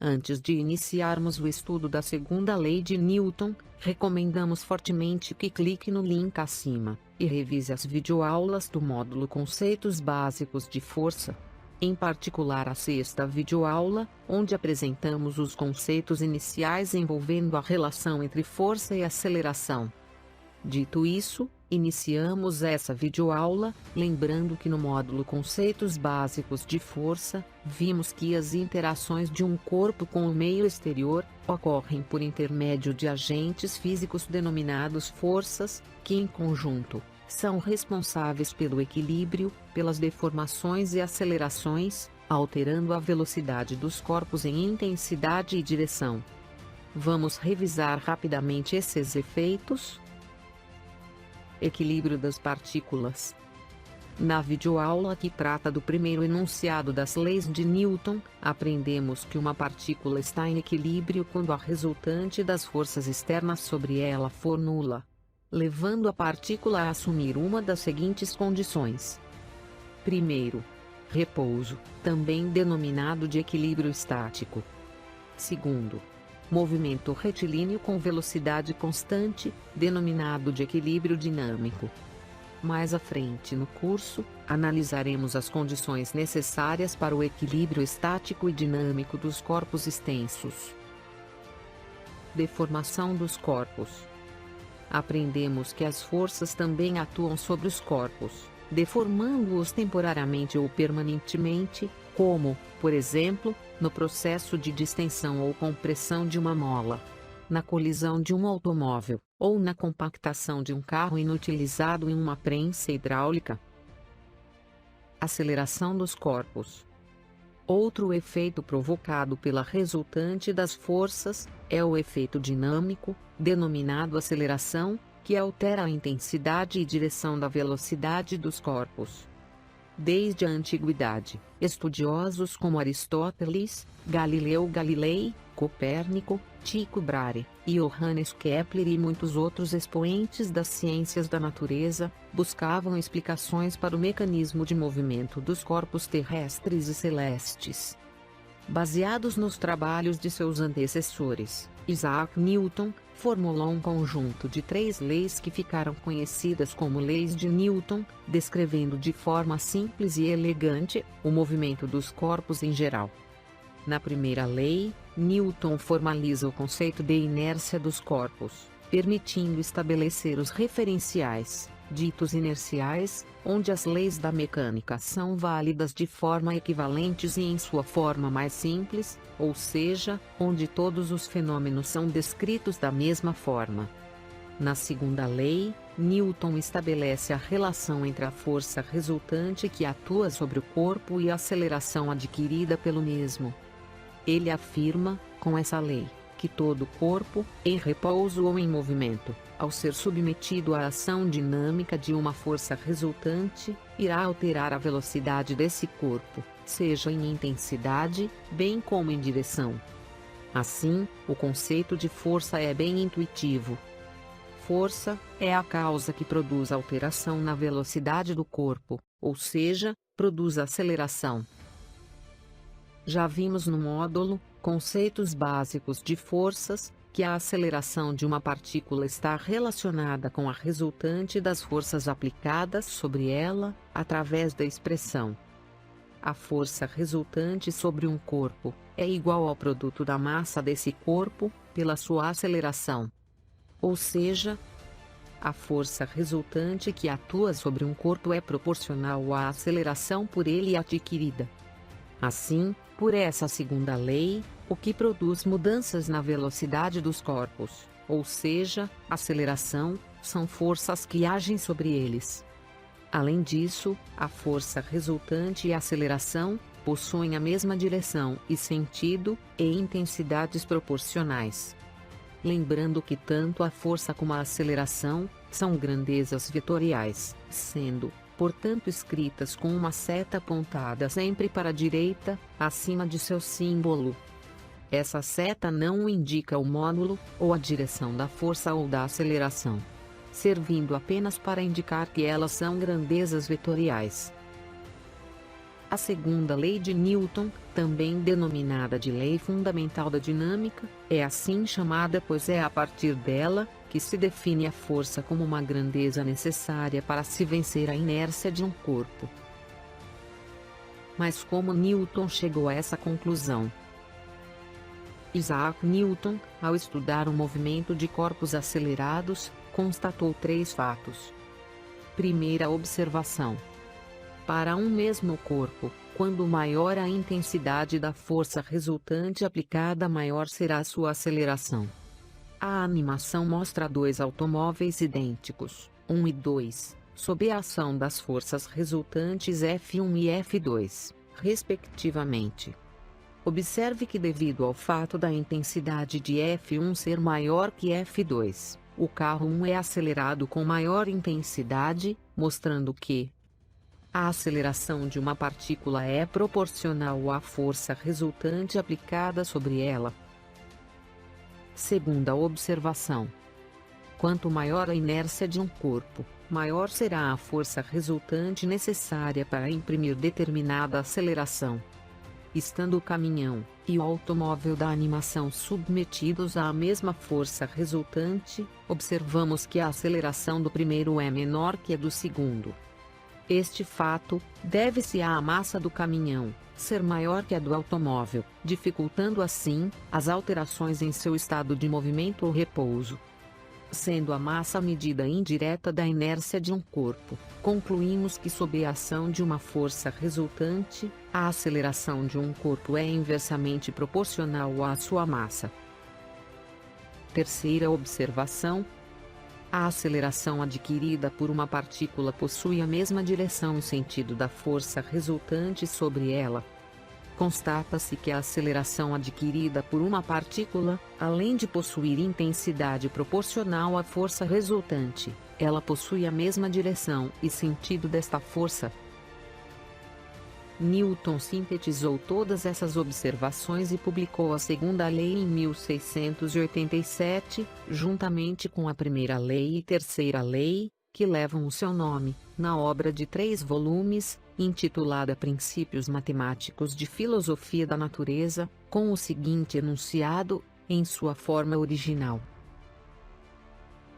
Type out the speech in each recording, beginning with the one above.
Antes de iniciarmos o estudo da segunda lei de Newton, recomendamos fortemente que clique no link acima e revise as videoaulas do módulo Conceitos Básicos de Força. Em particular a sexta videoaula, onde apresentamos os conceitos iniciais envolvendo a relação entre força e aceleração. Dito isso, iniciamos essa videoaula, lembrando que no módulo Conceitos Básicos de Força, vimos que as interações de um corpo com o meio exterior ocorrem por intermédio de agentes físicos denominados forças, que em conjunto são responsáveis pelo equilíbrio, pelas deformações e acelerações, alterando a velocidade dos corpos em intensidade e direção. Vamos revisar rapidamente esses efeitos. Equilíbrio das partículas. Na videoaula que trata do primeiro enunciado das leis de Newton, aprendemos que uma partícula está em equilíbrio quando a resultante das forças externas sobre ela for nula, levando a partícula a assumir uma das seguintes condições. Primeiro, repouso, também denominado de equilíbrio estático. Segundo, movimento retilíneo com velocidade constante, denominado de equilíbrio dinâmico. Mais à frente no curso, analisaremos as condições necessárias para o equilíbrio estático e dinâmico dos corpos extensos. Deformação dos corpos. Aprendemos que as forças também atuam sobre os corpos, deformando-os temporariamente ou permanentemente, como, por exemplo, no processo de distensão ou compressão de uma mola, na colisão de um automóvel, ou na compactação de um carro inutilizado em uma prensa hidráulica. Aceleração dos corpos. Outro efeito provocado pela resultante das forças é o efeito dinâmico, denominado aceleração, que altera a intensidade e direção da velocidade dos corpos. Desde a antiguidade, estudiosos como Aristóteles, Galileu Galilei, Copérnico, Tycho Brahe, Johannes Kepler e muitos outros expoentes das ciências da natureza, buscavam explicações para o mecanismo de movimento dos corpos terrestres e celestes. Baseados nos trabalhos de seus antecessores, Isaac Newton formulou um conjunto de 3 leis que ficaram conhecidas como leis de Newton, descrevendo de forma simples e elegante o movimento dos corpos em geral. Na primeira lei, Newton formaliza o conceito de inércia dos corpos, permitindo estabelecer os referenciais, ditos inerciais, onde as leis da mecânica são válidas de forma equivalentes e em sua forma mais simples, ou seja, onde todos os fenômenos são descritos da mesma forma. Na segunda lei, Newton estabelece a relação entre a força resultante que atua sobre o corpo e a aceleração adquirida pelo mesmo. Ele afirma, com essa lei, que todo corpo, em repouso ou em movimento, ao ser submetido à ação dinâmica de uma força resultante, irá alterar a velocidade desse corpo, seja em intensidade, bem como em direção. Assim, o conceito de força é bem intuitivo. Força é a causa que produz alteração na velocidade do corpo, ou seja, produz aceleração. Já vimos no módulo Conceitos Básicos de Forças, que a aceleração de uma partícula está relacionada com a resultante das forças aplicadas sobre ela, através da expressão: a força resultante sobre um corpo é igual ao produto da massa desse corpo, pela sua aceleração. Ou seja, a força resultante que atua sobre um corpo é proporcional à aceleração por ele adquirida. Assim, por essa segunda lei, o que produz mudanças na velocidade dos corpos, ou seja, aceleração, são forças que agem sobre eles. Além disso, a força resultante e a aceleração possuem a mesma direção e sentido, e intensidades proporcionais. Lembrando que tanto a força como a aceleração são grandezas vetoriais, sendo, portanto, escritas com uma seta apontada sempre para a direita, acima de seu símbolo. Essa seta não indica o módulo, ou a direção da força ou da aceleração, servindo apenas para indicar que elas são grandezas vetoriais. A segunda lei de Newton, também denominada de lei fundamental da dinâmica, é assim chamada pois é a partir dela que se define a força como uma grandeza necessária para se vencer a inércia de um corpo. Mas como Newton chegou a essa conclusão? Isaac Newton, ao estudar o movimento de corpos acelerados, constatou 3 fatos. Primeira observação. Para um mesmo corpo, quando maior a intensidade da força resultante aplicada, maior será a sua aceleração. A animação mostra 2 automóveis idênticos, 1 e 2, sob a ação das forças resultantes F1 e F2, respectivamente. Observe que devido ao fato da intensidade de F1 ser maior que F2, o carro 1 é acelerado com maior intensidade, mostrando que a aceleração de uma partícula é proporcional à força resultante aplicada sobre ela. Segunda observação. Quanto maior a inércia de um corpo, maior será a força resultante necessária para imprimir determinada aceleração. Estando o caminhão e o automóvel da animação submetidos à mesma força resultante, observamos que a aceleração do primeiro é menor que a do segundo. Este fato deve-se à massa do caminhão ser maior que a do automóvel, dificultando assim as alterações em seu estado de movimento ou repouso. Sendo a massa a medida indireta da inércia de um corpo, concluímos que sob a ação de uma força resultante, a aceleração de um corpo é inversamente proporcional à sua massa. Terceira observação. A aceleração adquirida por uma partícula possui a mesma direção e sentido da força resultante sobre ela. Constata-se que a aceleração adquirida por uma partícula, além de possuir intensidade proporcional à força resultante, ela possui a mesma direção e sentido desta força. Newton sintetizou todas essas observações e publicou a segunda lei em 1687, juntamente com a primeira lei e terceira lei, que levam o seu nome, na obra de 3 volumes, intitulada Princípios Matemáticos de Filosofia da Natureza, com o seguinte enunciado, em sua forma original.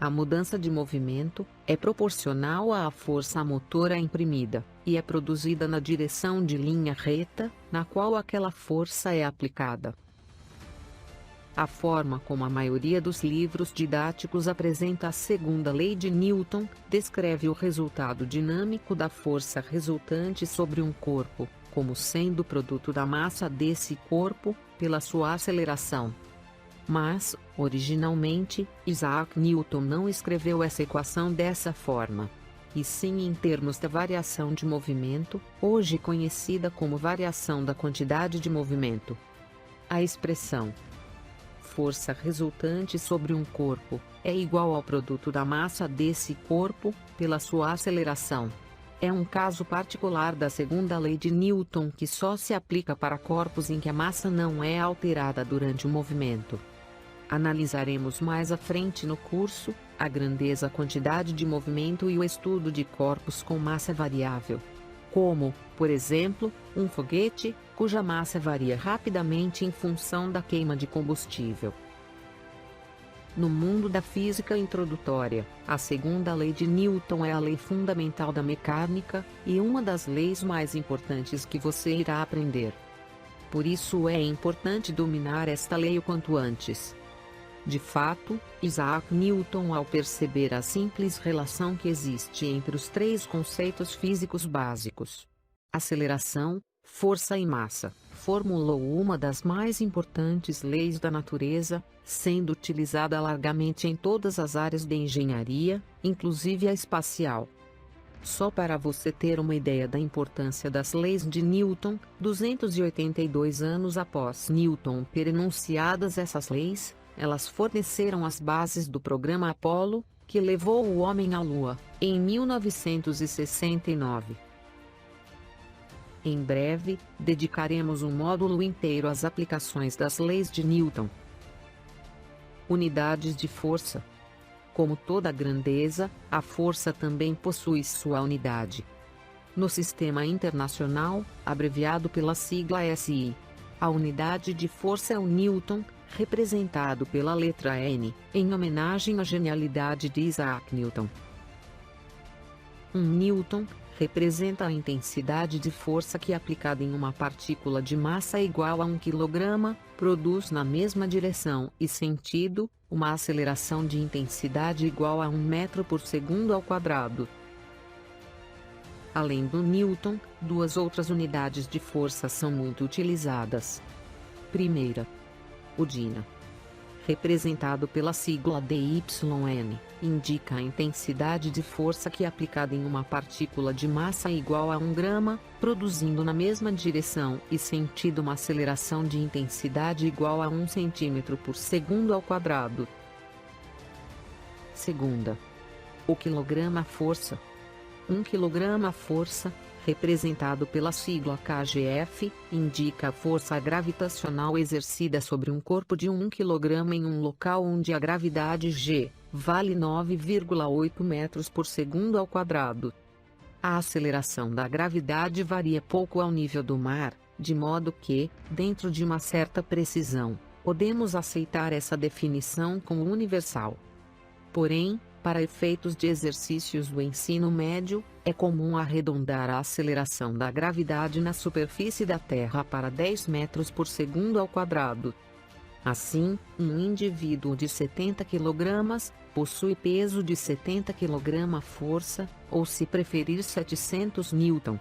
A mudança de movimento é proporcional à força motora imprimida, e é produzida na direção de linha reta, na qual aquela força é aplicada. A forma como a maioria dos livros didáticos apresenta a segunda lei de Newton, descreve o resultado dinâmico da força resultante sobre um corpo, como sendo produto da massa desse corpo, pela sua aceleração. Mas, originalmente, Isaac Newton não escreveu essa equação dessa forma, e sim em termos da variação de movimento, hoje conhecida como variação da quantidade de movimento. A expressão força resultante sobre um corpo é igual ao produto da massa desse corpo, pela sua aceleração. É um caso particular da segunda lei de Newton que só se aplica para corpos em que a massa não é alterada durante o movimento. Analisaremos mais à frente no curso a grandeza, a quantidade de movimento e o estudo de corpos com massa variável, como, por exemplo, um foguete, cuja massa varia rapidamente em função da queima de combustível. No mundo da física introdutória, a segunda lei de Newton é a lei fundamental da mecânica, e uma das leis mais importantes que você irá aprender. Por isso é importante dominar esta lei o quanto antes. De fato, Isaac Newton, ao perceber a simples relação que existe entre os 3 conceitos físicos básicos, aceleração, força e massa, formulou uma das mais importantes leis da natureza, sendo utilizada largamente em todas as áreas de engenharia, inclusive a espacial. Só para você ter uma ideia da importância das leis de Newton, 282 anos após Newton ter enunciadas essas leis, elas forneceram as bases do programa Apollo, que levou o homem à Lua, em 1969. Em breve, dedicaremos um módulo inteiro às aplicações das leis de Newton. Unidades de força. Como toda grandeza, a força também possui sua unidade. No sistema internacional, abreviado pela sigla SI, a unidade de força é o Newton, representado pela letra N, em homenagem à genialidade de Isaac Newton. 1 Newton representa a intensidade de força que, aplicada em uma partícula de massa igual a 1 kg, produz na mesma direção e sentido, uma aceleração de intensidade igual a 1 metro por segundo ao quadrado. Além do Newton, duas outras unidades de força são muito utilizadas. Primeira, o Dina, representado pela sigla DYN, indica a intensidade de força que, aplicada em uma partícula de massa igual a 1 grama, produzindo na mesma direção e sentido uma aceleração de intensidade igual a 1 centímetro por segundo ao quadrado. Segunda, o quilograma-força. 1 kg-força, representado pela sigla kgf, indica a força gravitacional exercida sobre um corpo de 1 kg em um local onde a gravidade G vale 9,8 metros por segundo ao quadrado. A aceleração da gravidade varia pouco ao nível do mar, de modo que, dentro de uma certa precisão, podemos aceitar essa definição como universal. Porém, para efeitos de exercícios do ensino médio, é comum arredondar a aceleração da gravidade na superfície da Terra para 10 metros por segundo ao quadrado. Assim, um indivíduo de 70 kg possui peso de 70 kg-força, ou se preferir 700 Newton.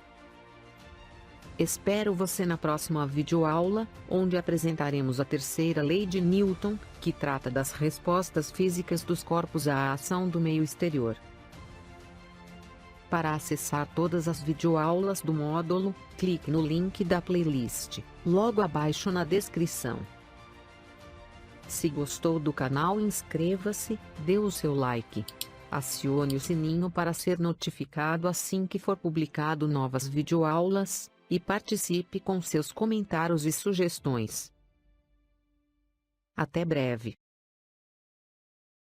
Espero você na próxima videoaula, onde apresentaremos a terceira lei de Newton, que trata das respostas físicas dos corpos à ação do meio exterior. Para acessar todas as videoaulas do módulo, clique no link da playlist, logo abaixo na descrição. Se gostou do canal, inscreva-se, dê o seu like. Acione o sininho para ser notificado assim que for publicado novas videoaulas, e participe com seus comentários e sugestões. Até breve.